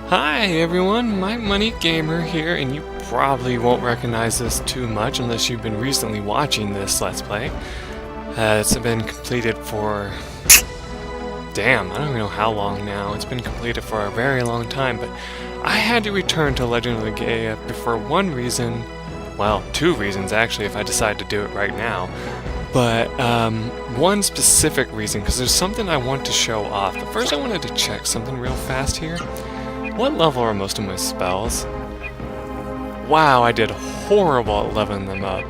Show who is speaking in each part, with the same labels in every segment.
Speaker 1: Hi everyone, MikeMoneyGMR here, and you probably won't recognize this too much unless you've been recently watching this Let's Play. It's been completed for... damn, I don't even know how long now. It's been completed for a very long time, but I had to return to Legend of Legaia for one reason, well, two reasons actually if I decide to do it right now. But one specific reason, because there's something I want to show off. But first I wanted to check something real fast here. What level are most of my spells? Wow, I did horrible at leveling them up.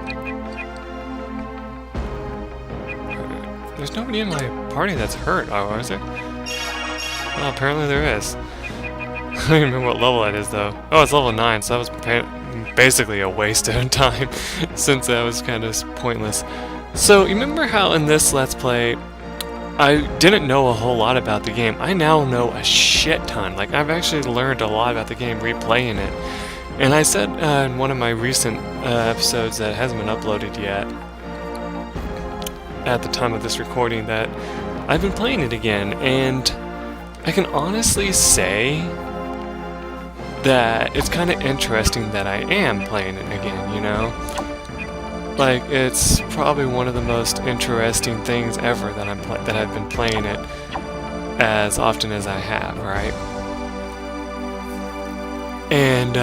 Speaker 1: There's nobody in my party that's hurt, oh, is there? Well, apparently there is. I don't even remember what level that is, though. Oh, it's level 9, so that was basically a waste of time, since that was kind of pointless. So, you remember how in this Let's Play, I didn't know a whole lot about the game. I now know a shit ton. Like, I've actually learned a lot about the game replaying it. And I said in one of my recent episodes that hasn't been uploaded yet, at the time of this recording, that I've been playing it again. And I can honestly say that it's kind of interesting that I am playing it again, you know? Like, it's probably one of the most interesting things ever that I've been playing it as often as I have, right? And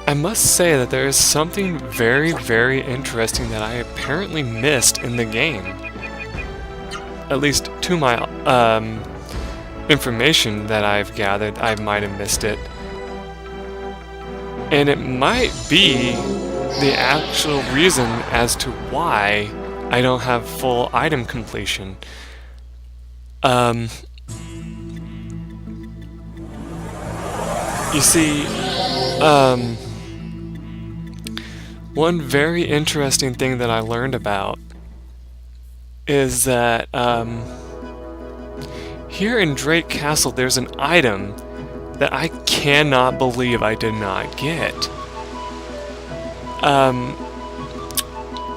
Speaker 1: I must say that there is something very, very interesting that I apparently missed in the game. At least to my information that I've gathered, I might have missed it. And it might be the actual reason as to why I don't have full item completion. You see, one very interesting thing that I learned about is that here in Drake Castle there's an item that I cannot believe I did not get.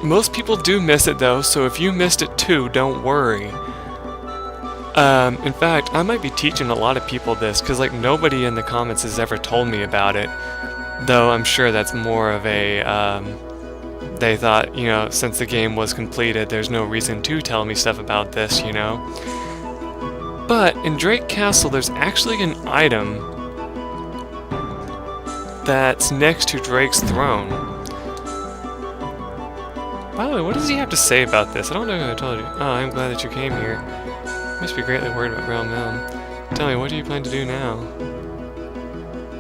Speaker 1: Most people do miss it though, so if you missed it too, don't worry. In fact, I might be teaching a lot of people this, because like nobody in the comments has ever told me about it. Though I'm sure that's more of a, they thought, you know, since the game was completed, there's no reason to tell me stuff about this, you know. But in Drake Castle, there's actually an item that's next to Drake's throne. By the way, what does he have to say about this? I don't know if I told you. Oh, I'm glad that you came here. You must be greatly worried about Realm Elm. Tell me, what do you plan to do now?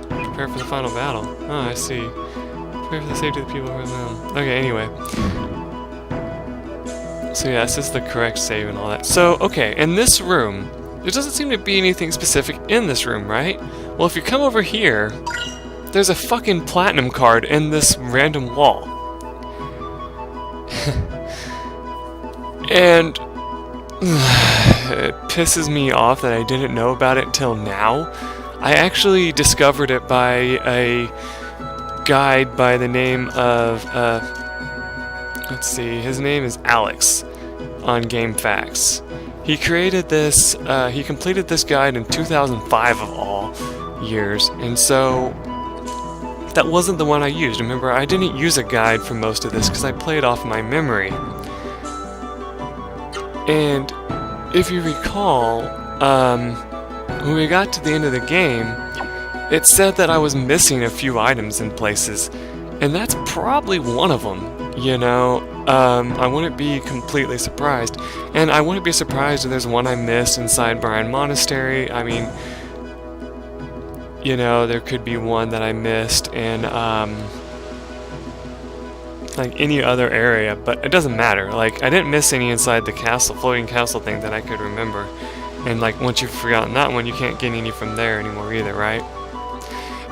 Speaker 1: Prepare for the final battle. Oh, I see. Prepare for the safety of the people of Realm Elm. Okay, anyway. So yeah, this is the correct save and all that. So, okay, in this room, there doesn't seem to be anything specific in this room, right? Well, if you come over here, there's a fucking platinum card in this random wall. And it pisses me off that I didn't know about it till now. I actually discovered it by a guide by the name of, let's see, his name is Alex on GameFAQs. He created this, he completed this guide in 2005 of all years, and so that wasn't the one I used. Remember, I didn't use a guide for most of this because I played off my memory. And if you recall, when we got to the end of the game, it said that I was missing a few items in places, and that's probably one of them, you know. I wouldn't be completely surprised, and I wouldn't be surprised if there's one I missed inside Bryan Monastery. I mean, you know, there could be one that I missed in, like any other area, but it doesn't matter. Like, I didn't miss any inside the castle, floating castle thing that I could remember. And like, once you've forgotten that one, you can't get any from there anymore either, right?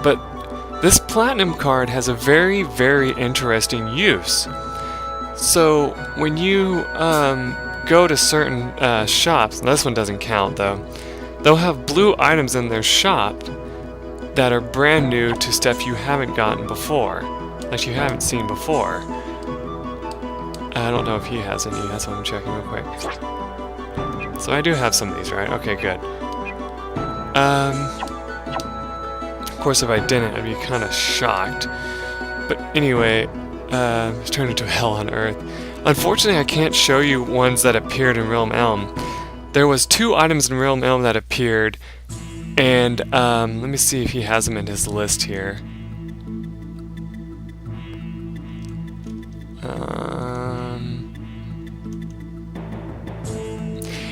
Speaker 1: But this platinum card has a very, very interesting use. So, when you go to certain shops, this one doesn't count though, they'll have blue items in their shop that are brand new to stuff you haven't gotten before, like you haven't seen before. I don't know if he has any, that's what I'm checking real quick. So I do have some of these, right? Okay, good. Of course, if I didn't, I'd be kind of shocked. But anyway, it's turned into hell on earth. Unfortunately, I can't show you ones that appeared in Realm Elm. There was 2 items in Realm Elm that appeared, and let me see if he has them in his list here.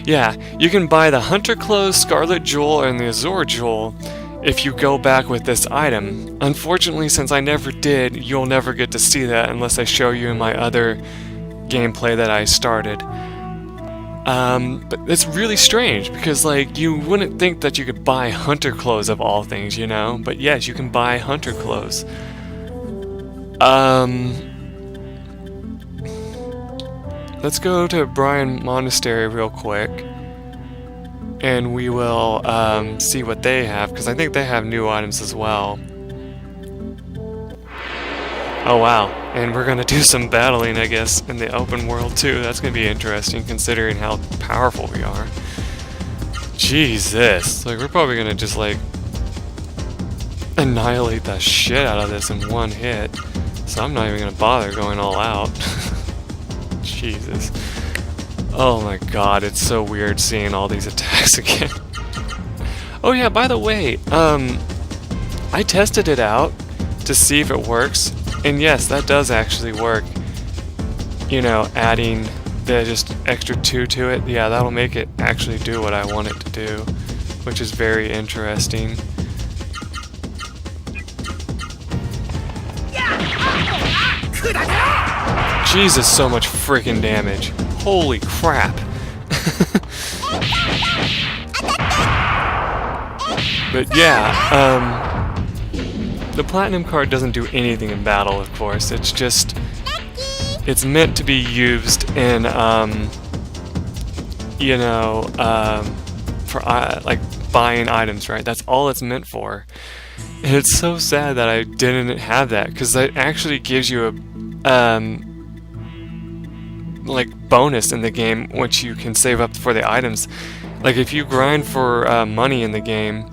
Speaker 1: Yeah, you can buy the Hunter Clothes, Scarlet Jewel, and the Azure Jewel if you go back with this item. Unfortunately, since I never did, you'll never get to see that unless I show you in my other gameplay that I started. But it's really strange because, like, you wouldn't think that you could buy Hunter Clothes of all things, you know? But yes, you can buy Hunter Clothes. Let's go to Brian Monastery real quick, and we will see what they have, because I think they have new items as well. Oh wow, and we're going to do some battling, I guess, in the open world too. That's going to be interesting, considering how powerful we are. Jesus, like, we're probably going to just, like, annihilate the shit out of this in one hit, so I'm not even going to bother going all out. Jesus. Oh my god, it's so weird seeing all these attacks again. Oh yeah, by the way, I tested it out to see if it works, and yes, that does actually work. You know, adding the just extra 2 to it, yeah, that'll make it actually do what I want it to do, which is very interesting. Jesus, so much freaking damage. Holy crap. But yeah, the Platinum card doesn't do anything in battle, of course. It's just, it's meant to be used in, you know, for, like, buying items, right? That's all it's meant for. And it's so sad that I didn't have that, because that actually gives you a, like, bonus in the game once you can save up for the items. Like, if you grind for money in the game,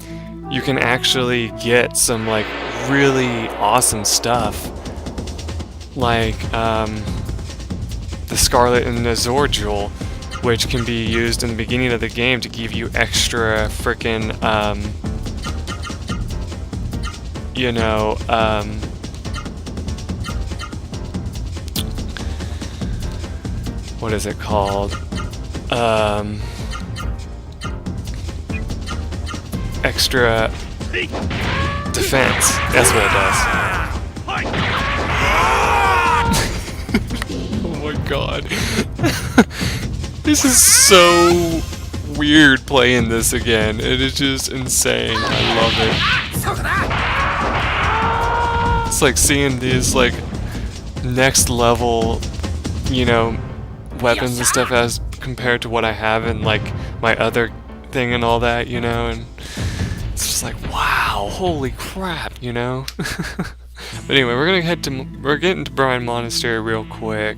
Speaker 1: you can actually get some, like, really awesome stuff, like the Scarlet and Azure Jewel, which can be used in the beginning of the game to give you extra frickin' you know, what is it called? Extra defense. That's what it does. Oh my god. This is so weird playing this again. It is just insane. I love it. It's like seeing these, like, next level, you know, weapons and stuff as compared to what I have in, like, my other thing and all that, you know, and it's just like, wow, holy crap, you know. But anyway, we're getting to Brian Monastery real quick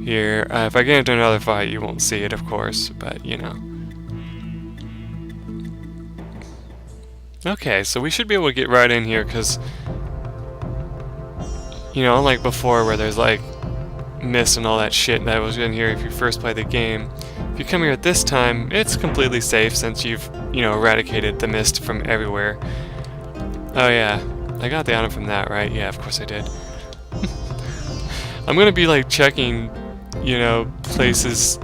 Speaker 1: here. If I get into another fight, you won't see it, of course, but you know. Okay, so we should be able to get right in here, because, you know, unlike before where there's, like, mist and all that shit that was in here if you first play the game, if you come here at this time, it's completely safe since you've, you know, eradicated the mist from everywhere. Oh yeah, I got the item from that, right? Yeah, of course I did. I'm gonna be, like, checking, you know, places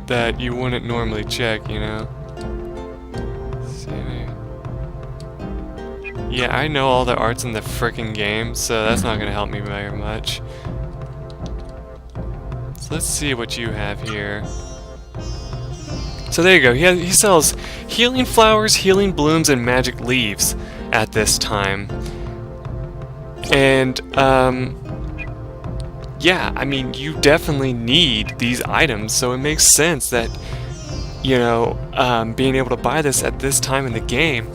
Speaker 1: that you wouldn't normally check, you know. Let's see, maybe. Yeah, I know all the arts in the frickin' game, so that's not gonna help me very much. So let's see what you have here. So there you go. He sells healing flowers, healing blooms, and magic leaves at this time. And yeah, I mean, you definitely need these items, so it makes sense that, you know, being able to buy this at this time in the game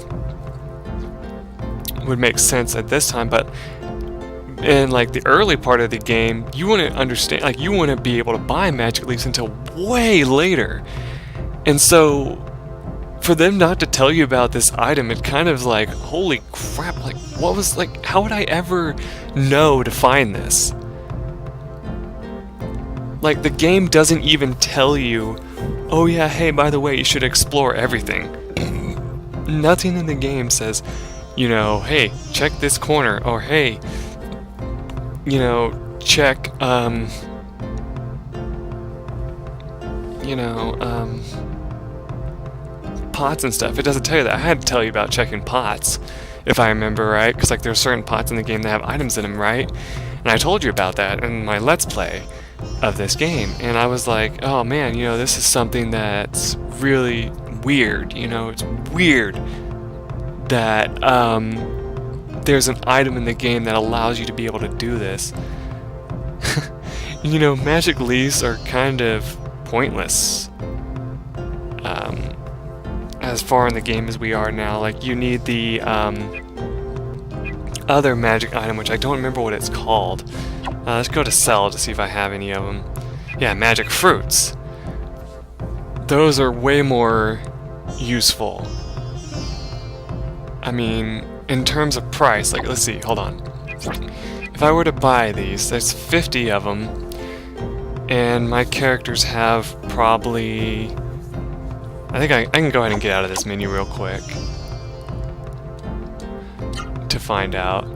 Speaker 1: would make sense at this time. But in, like, the early part of the game, you wouldn't understand, like, you wouldn't be able to buy magic leaves until way later. And so for them not to tell you about this item, it kind of like, holy crap, like, what was, like, how would I ever know to find this? Like, the game doesn't even tell you, oh yeah, hey, by the way, you should explore everything. Nothing in the game says, you know, hey, check this corner, or hey, you know, check, pots and stuff. It doesn't tell you that. I had to tell you about checking pots, if I remember right, because like there's certain pots in the game that have items in them, right? And I told you about that in my Let's Play of this game, and I was like, oh man, you know, this is something that's really weird, you know, it's weird that there's an item in the game that allows you to be able to do this. You know, magic leaves are kind of pointless as far in the game as we are now. Like, you need the other magic item, which I don't remember what it's called. Let's go to sell to see if I have any of them. Yeah, magic fruits. Those are way more useful. I mean, in terms of price, like, let's see, hold on. If I were to buy these, there's 50 of them, and my characters have probably... I think I can go ahead and get out of this menu real quick to find out.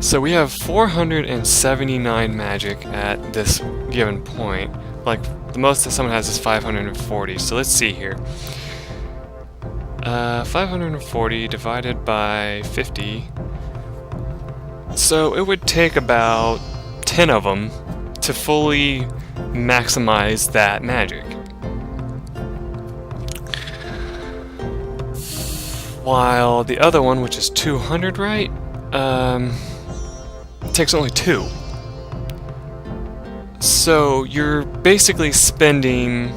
Speaker 1: So we have 479 magic at this given point. Like, the most that someone has is 540, so let's see here. 540 divided by 50. So it would take about 10 of them to fully maximize that magic. While the other one, which is 200, right? Takes only 2. So you're basically spending,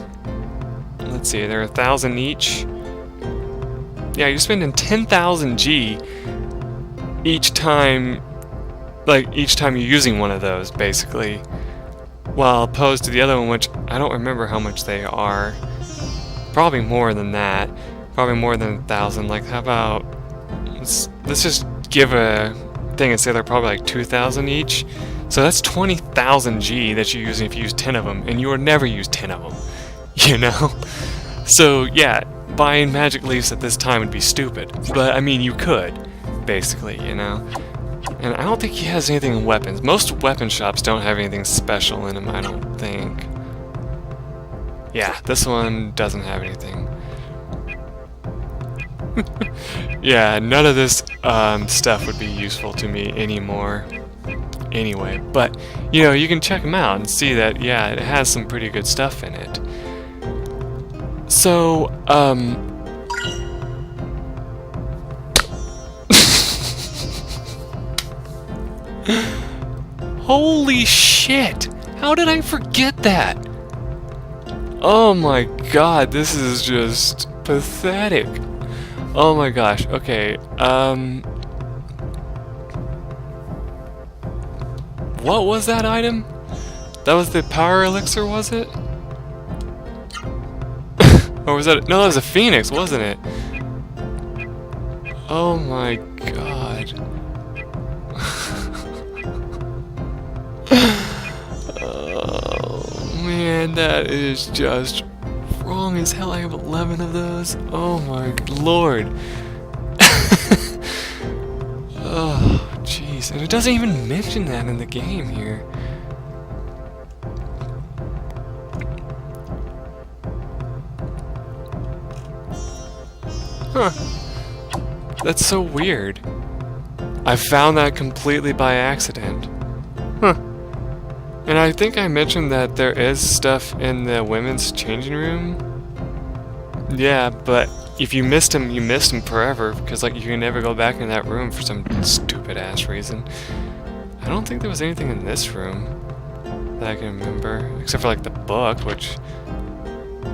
Speaker 1: let's see, they're 1,000 each. Yeah, you're spending 10,000 G each time, like each time you're using one of those, basically. While opposed to the other one, which I don't remember how much they are. Probably more than that. Probably more than 1,000. Like, how about, let's just give a thing and say they're probably like 2,000 each. So that's 20,000 G that you're using if you use 10 of them, and you would never use 10 of them, you know? So yeah, buying magic leaves at this time would be stupid, but I mean, you could, basically, you know? And I don't think he has anything in weapons. Most weapon shops don't have anything special in them, I don't think. Yeah, this one doesn't have anything. Yeah, none of this stuff would be useful to me anymore anyway, but you know, you can check them out and see that, yeah, it has some pretty good stuff in it. So, holy shit! How did I forget that? Oh my god, this is just pathetic. Oh my gosh, okay, what was that item? That was the power elixir, was it? Or was that... No, that was a phoenix, wasn't it? Oh my god. Oh man, that is just wrong as hell. I have 11 of those. Oh my lord. Oh, jeez. And it doesn't even mention that in the game here. Huh. That's so weird. I found that completely by accident. Huh. And I think I mentioned that there is stuff in the women's changing room. Yeah, but if you missed him forever, because like you can never go back in that room for some stupid ass reason. I don't think there was anything in this room that I can remember, except for like the book, which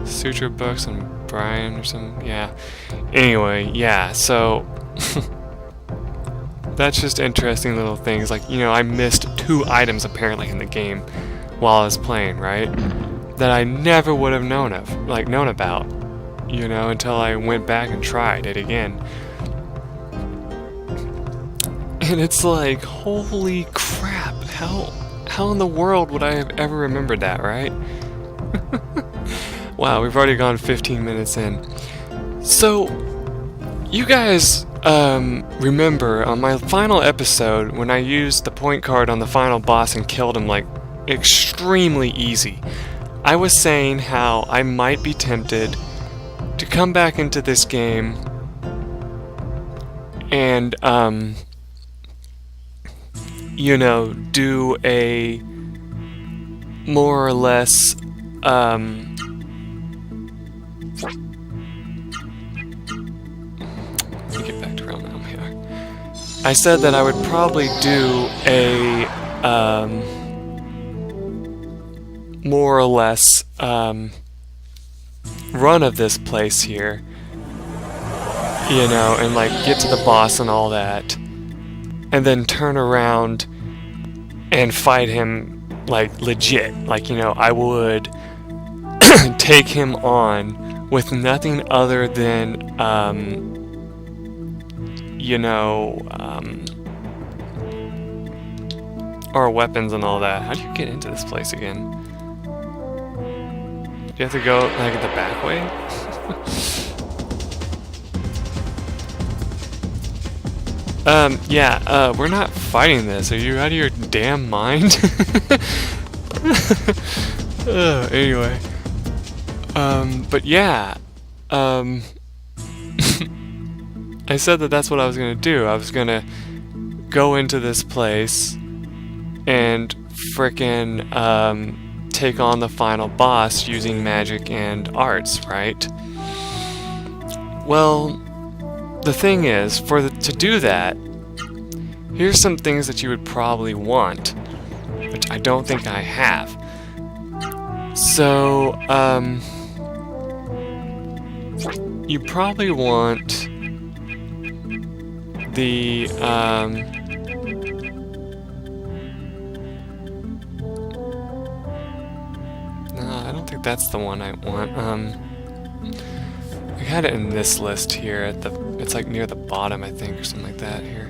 Speaker 1: suture books and Brian or something. Yeah. Anyway, yeah. So that's just interesting little things. Like, you know, I missed 2 items apparently in the game while I was playing, right? That I never would have known about. you know, until I went back and tried it again. And it's like, holy crap, how in the world would I have ever remembered that, right? Wow, we've already gone 15 minutes in. So, you guys remember on my final episode when I used the point card on the final boss and killed him like extremely easy. I was saying how I might be tempted to come back into this game and you know, do a more or less let me get back to realm now here. I said that I would probably do a more or less run of this place here, you know, and like get to the boss and all that, and then turn around and fight him like legit, like, you know, I would take him on with nothing other than you know, our weapons and all that. How do you get into this place again? Do you have to go like the back way? Yeah, we're not fighting this. Are you out of your damn mind? Anyway. But yeah, I said that that's what I was gonna do. I was gonna go into this place and frickin' take on the final boss using magic and arts, right? Well, the thing is, to do that, here's some things that you would probably want, which I don't think I have. So, you probably want the, no, I don't think that's the one I want. I had it in this list here at it's like near the bottom, I think, or something like that here.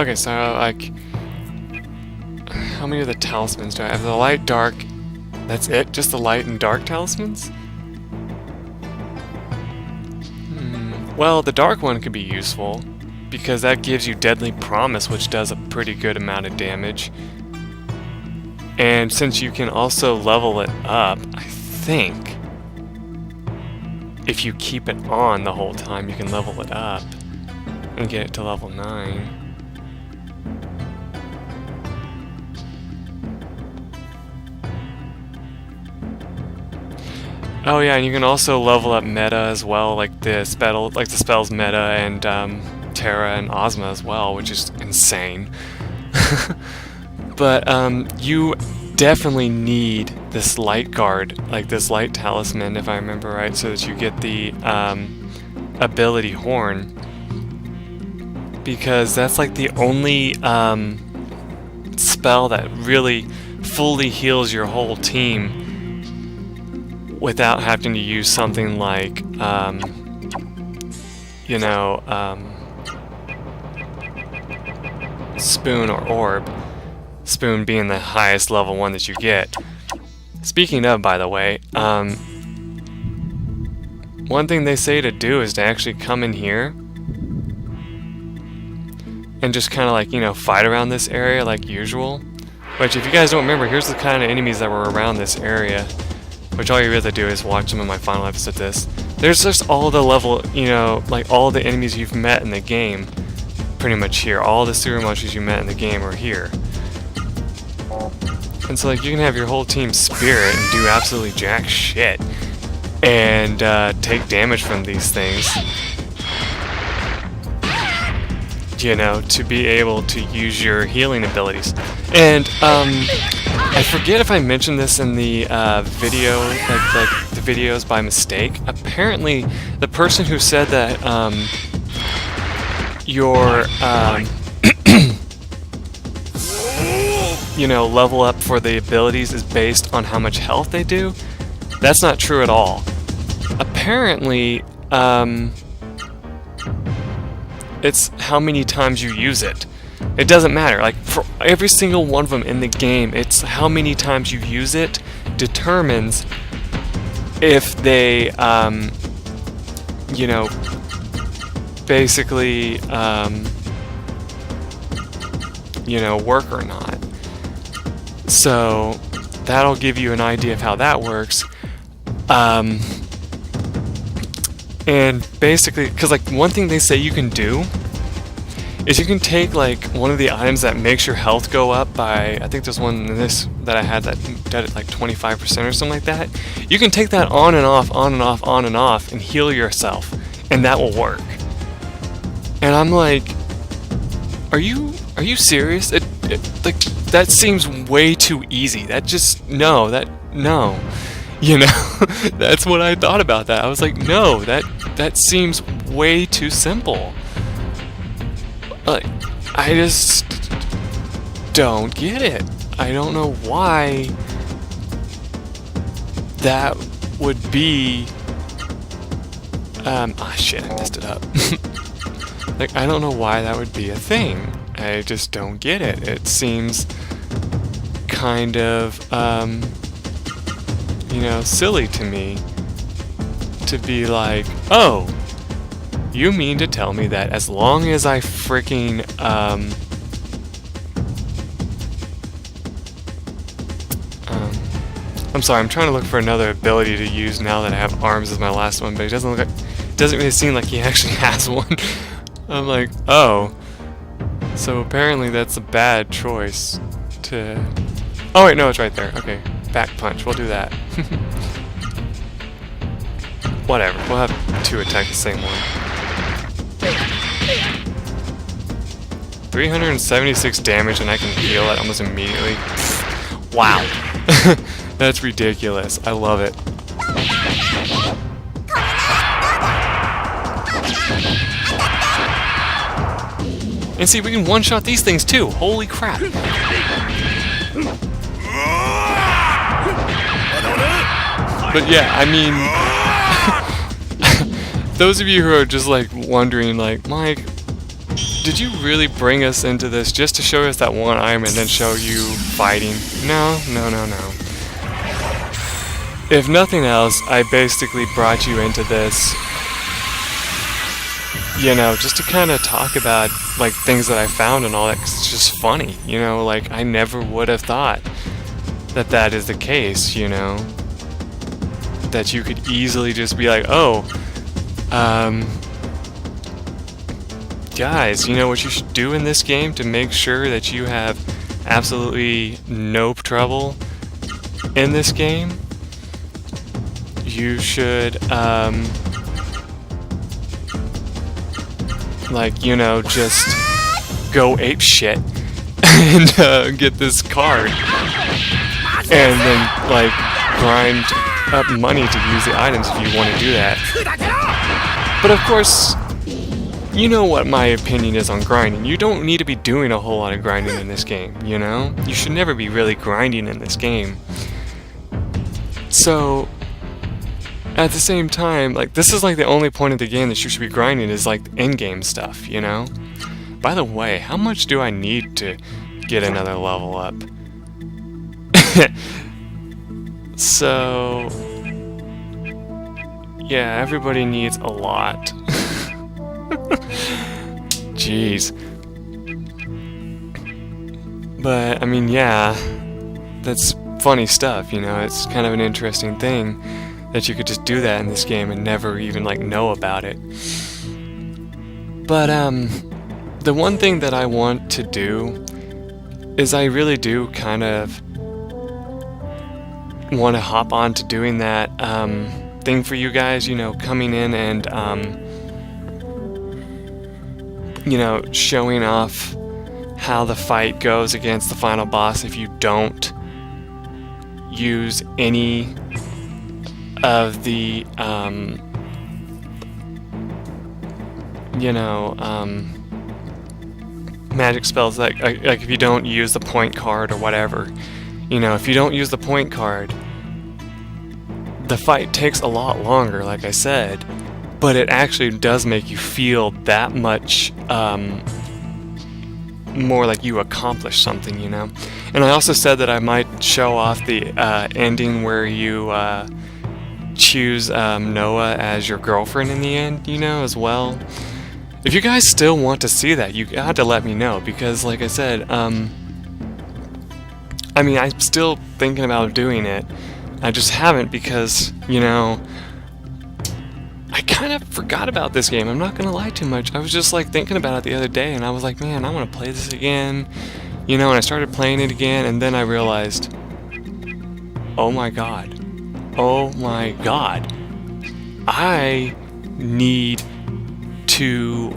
Speaker 1: Okay, so like, how many of the talismans do I have? The light, dark, that's it? Just the light and dark talismans? Well, the dark one could be useful, because that gives you Deadly Promise, which does a pretty good amount of damage. And since you can also level it up, I think, if you keep it on the whole time, you can level it up and get it to level 9. Oh yeah, and you can also level up meta as well, like the spells meta and Terra and Ozma as well, which is insane. But you definitely need this light guard, like this light talisman, if I remember right, so that you get the ability horn, because that's like the only spell that really fully heals your whole team without having to use something like, you know, Spoon or Orb. Spoon being the highest level one that you get. Speaking of, by the way, one thing they say to do is to actually come in here and just kind of like, you know, fight around this area like usual. Which, if you guys don't remember, here's the kind of enemies that were around this area. Which all you really do is watch them in my final episode of this. There's just all the level, you know, like all the enemies you've met in the game, pretty much here. All the sewer monsters you met in the game are here. And so like you can have your whole team spirit and do absolutely jack shit. And take damage from these things. you know, to be able to use your healing abilities. And I forget if I mentioned this in the video, like the videos by mistake. Apparently, the person who said that your you know, level up for the abilities is based on how much health they do. That's not true at all. Apparently, it's how many times you use it. It doesn't matter. Like, for every single one of them in the game, it's how many times you use it determines if they, you know, basically, you know, work or not. So that'll give you an idea of how that works. And basically, because like one thing they say you can do is you can take like one of the items that makes your health go up by, I think there's one in this that I had that did it like 25% or something like that. You can take that on and off, on and off, on and off, and heal yourself, and that will work. And I'm like, are you serious? Like, that seems way too easy. That just, no. You know, that's what I thought about that. I was like, no, that seems way too simple. Like, I just don't get it. I don't know why that would be. Shit, I messed it up. Like, I don't know why that would be a thing. I just don't get it. It seems kind of, you know, silly to me to be like, oh, you mean to tell me that as long as I freaking, I'm sorry, I'm trying to look for another ability to use now that I have arms as my last one, but it doesn't really seem like he actually has one. I'm like, oh, so apparently that's a bad choice to, oh wait, no, it's right there, okay. Back punch, we'll do that. Whatever, we'll have two attack the same one. 376 damage and I can heal it almost immediately. Wow. That's ridiculous. I love it. And see, we can one-shot these things too. Holy crap. But yeah, I mean, those of you who are just like wondering, like, Mike, did you really bring us into this just to show us that one item and then show you fighting? No. If nothing else, I basically brought you into this, you know, just to kind of talk about like things that I found and all that, 'cause it's just funny, you know, like I never would have thought that that is the case, you know. That you could easily just be like, oh, guys, you know what you should do in this game to make sure that you have absolutely no trouble in this game? You should, like, you know, just go ape shit and get this card and then, like, grind up money to use the items if you want to do that. But of course, you know what my opinion is on grinding. You don't need to be doing a whole lot of grinding in this game, you know? You should never be really grinding in this game. So, at the same time, like, this is like the only point of the game that you should be grinding is like in-game stuff, you know? By the way, how much do I need to get another level up? So, yeah, everybody needs a lot. Jeez. But, I mean, yeah, that's funny stuff, you know? It's kind of an interesting thing that you could just do that in this game and never even, like, know about it. But, the one thing that I want to do is I really do kind of want to hop on to doing that thing for you guys, you know, coming in and you know, showing off how the fight goes against the final boss if you don't use any of the, you know, magic spells, like if you don't use the point card or whatever. You know, if you don't use the point card, the fight takes a lot longer, like I said, but it actually does make you feel that much more like you accomplished something, you know. And I also said that I might show off the ending where you choose Noah as your girlfriend in the end, you know, as well. If you guys still want to see that, you got to let me know, because like I said, I mean, I'm still thinking about doing it. I just haven't because, you know, I kind of forgot about this game. I'm not going to lie too much. I was just like thinking about it the other day, and I was like, man, I want to play this again. You know, and I started playing it again, and then I realized, oh my god. Oh my god. I need to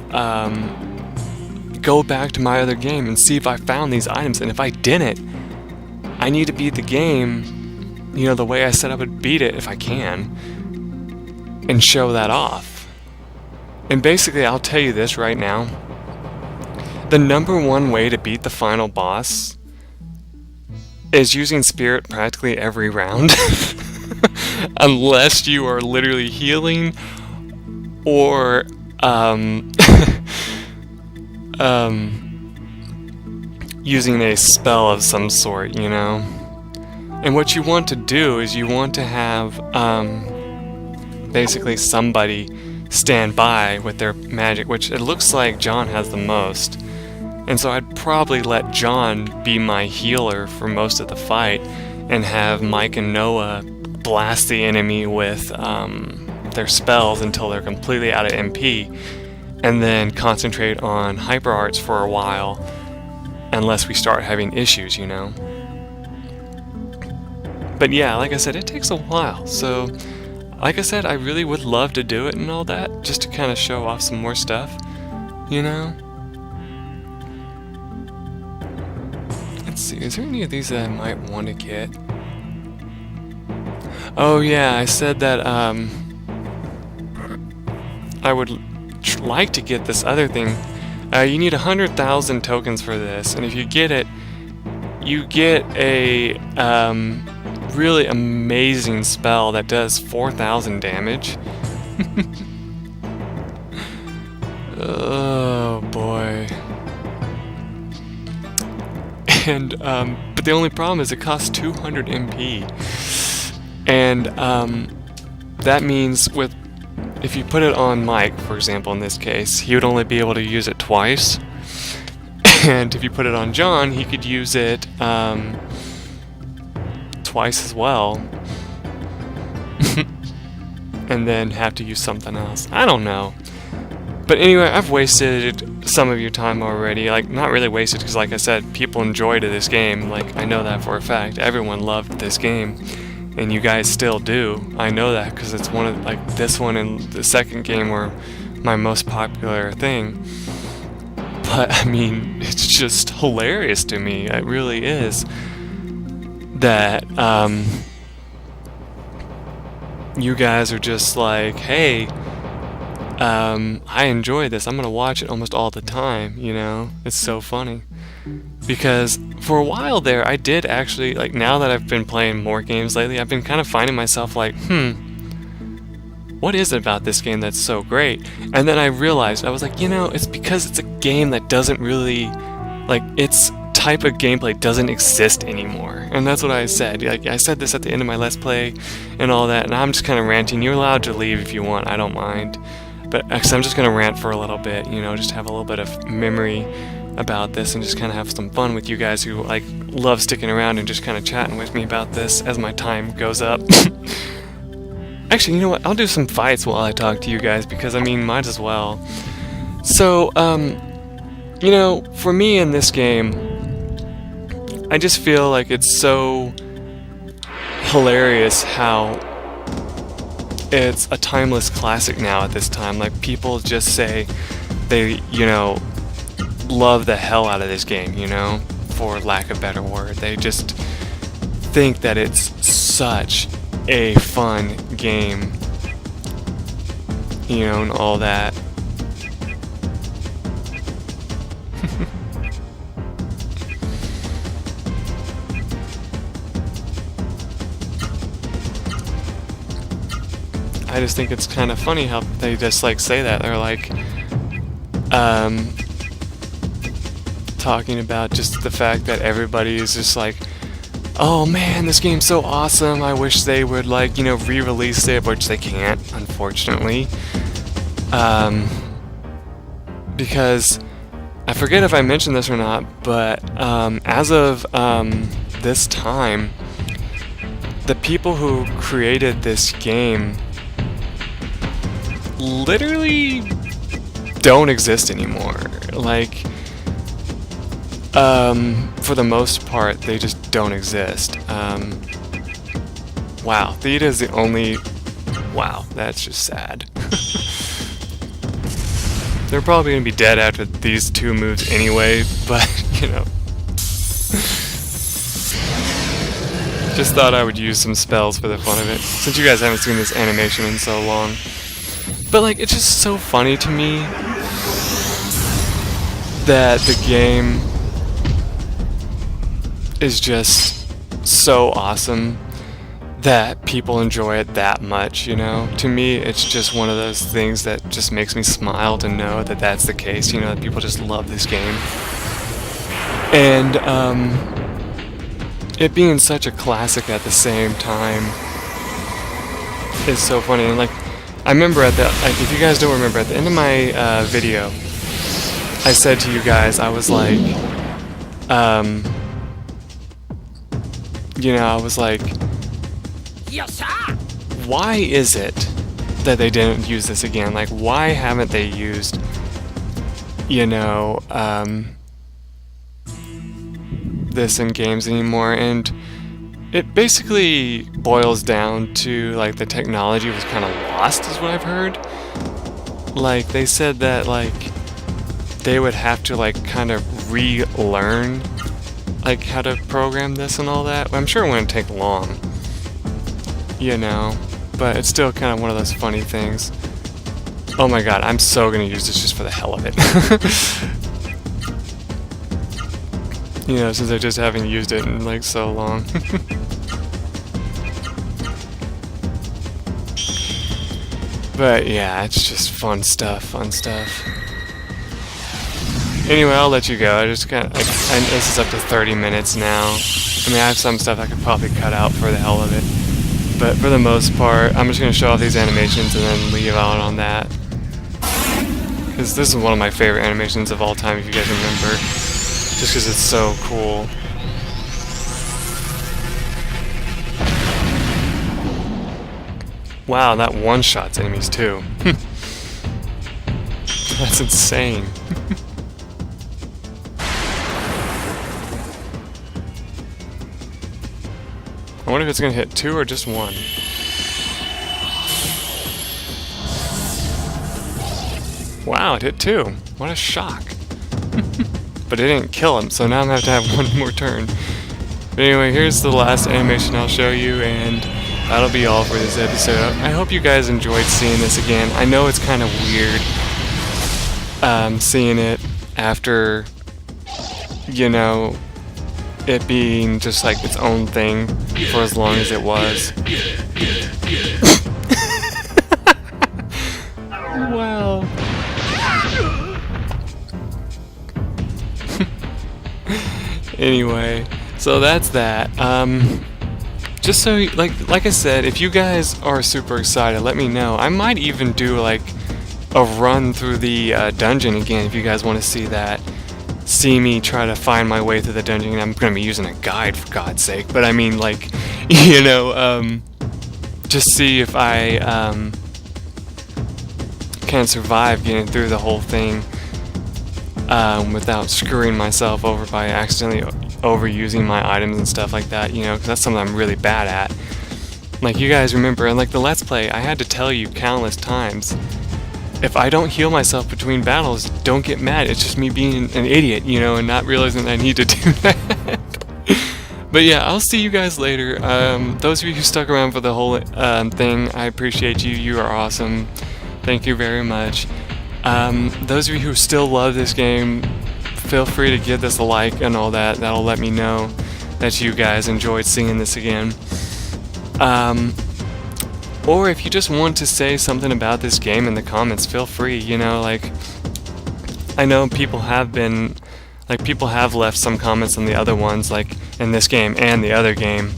Speaker 1: go back to my other game and see if I found these items, and if I didn't, I need to beat the game, you know, the way I said I would beat it if I can, and show that off. And basically, I'll tell you this right now, the #1 way to beat the final boss is using spirit practically every round. Unless you are literally healing or using a spell of some sort, you know. And what you want to do is you want to have basically somebody stand by with their magic, which it looks like John has the most. And so I'd probably let John be my healer for most of the fight and have Mike and Noah blast the enemy with their spells until they're completely out of MP, and then concentrate on hyper arts for a while unless we start having issues, you know. But yeah, like I said, it takes a while, so like I said, I really would love to do it and all that, just to kind of show off some more stuff, you know. Let's see, is there any of these that I might want to get? Oh yeah, I said that I would like to get this other thing. You need 100,000 tokens for this, and if you get it, you get a really amazing spell that does 4,000 damage. Oh boy. And but the only problem is it costs 200 MP. And that means if you put it on Mike, for example, in this case, he would only be able to use it twice. And if you put it on John, he could use it twice as well. And then have to use something else. I don't know. But anyway, I've wasted some of your time already. Like, not really wasted, because like I said, people enjoyed this game. Like, I know that for a fact. Everyone loved this game. And you guys still do. I know that because it's one of, like, this one and the second game were my most popular thing. But I mean, it's just hilarious to me. It really is. That you guys are just like, hey, I enjoy this. I'm gonna watch it almost all the time, you know? It's so funny. Because for a while there, I did actually, like, now that I've been playing more games lately, I've been kind of finding myself like, what is it about this game that's so great? And then I realized, I was like, you know, it's because it's a game that doesn't really, like, its type of gameplay doesn't exist anymore. And that's what I said. Like, I said this at the end of my Let's Play and all that, and I'm just kind of ranting. You're allowed to leave if you want, I don't mind. But I'm just going to rant for a little bit, you know, just have a little bit of memory about this and just kind of have some fun with you guys who, like, love sticking around and just kind of chatting with me about this as my time goes up. Actually, you know what? I'll do some fights while I talk to you guys, because, I mean, might as well. So, you know, for me in this game, I just feel like it's so hilarious how it's a timeless classic now at this time. Like, people just say they, you know, love the hell out of this game, you know, for lack of a better word. They just think that it's such a fun game, you know, and all that. I just think it's kind of funny how they just like say that. They're like talking about just the fact that everybody is just like, oh man, this game's so awesome, I wish they would, like, you know, re-release it, which they can't, unfortunately. Because I forget if I mentioned this or not, but as of this time, the people who created this game literally don't exist anymore. Like, for the most part, they just don't exist. Wow, Theta is the only... Wow, that's just sad. They're probably going to be dead after these two moves anyway, but, you know. Just thought I would use some spells for the fun of it, since you guys haven't seen this animation in so long. But, like, it's just so funny to me that the game is just so awesome that people enjoy it that much, you know? To me, it's just one of those things that just makes me smile to know that that's the case, you know, that people just love this game. And, it being such a classic at the same time is so funny. And, like, I remember at the, like, if you guys don't remember, at the end of my video, I said to you guys, I was like, you know, I was like, why is it that they didn't use this again? Like, why haven't they used, you know, this in games anymore? And it basically boils down to, like, the technology was kind of lost, is what I've heard. Like, they said that, like, they would have to, like, kind of relearn, like, how to program this and all that. I'm sure it wouldn't take long, you know, but it's still kind of one of those funny things. Oh my god, I'm so gonna use this just for the hell of it. You know, since I just haven't used it in, like, so long. But yeah, it's just fun stuff, fun stuff. Anyway, I'll let you go. I just got, like, this is up to 30 minutes now. I mean, I have some stuff I could probably cut out for the hell of it. But for the most part, I'm just going to show off these animations and then leave out on that. Because this is one of my favorite animations of all time, if you guys remember. Just because it's so cool. Wow, that one-shots enemies too. That's insane. I wonder if it's gonna hit 2 or just 1. Wow, it hit 2. What a shock. But it didn't kill him, so now I'm gonna have to have one more turn. But anyway, here's the last animation I'll show you, and that'll be all for this episode. I hope you guys enjoyed seeing this again. I know it's kind of weird seeing it after, you know, it being just like its own thing for as long as it was. Wow. Anyway, so that's that. Just so, like I said, if you guys are super excited, let me know. I might even do, like, a run through the dungeon again if you guys want to see that. See me try to find my way through the dungeon. I'm going to be using a guide, for God's sake. But I mean, like, you know, just see if I can survive getting through the whole thing without screwing myself over by accidentally overusing my items and stuff like that, you know, because that's something I'm really bad at. Like, you guys remember, in, like, the Let's Play, I had to tell you countless times, if I don't heal myself between battles, don't get mad. It's just me being an idiot, you know, and not realizing I need to do that. But yeah, I'll see you guys later. Those of you who stuck around for the whole thing, I appreciate you. You are awesome. Thank you very much. Those of you who still love this game, feel free to give this a like and all that. That'll let me know that you guys enjoyed seeing this again. Or if you just want to say something about this game in the comments, feel free, you know, like, I know people have left some comments on the other ones, like in this game and the other game,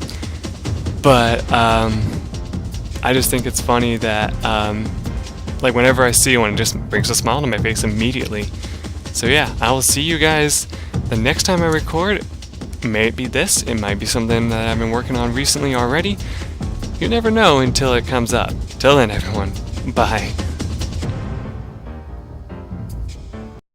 Speaker 1: but I just think it's funny that like whenever I see one, it just brings a smile to my face immediately. So yeah, I will see you guys the next time I record. It may be this, it might be something that I've been working on recently already. You never know until it comes up. Till then, everyone, bye.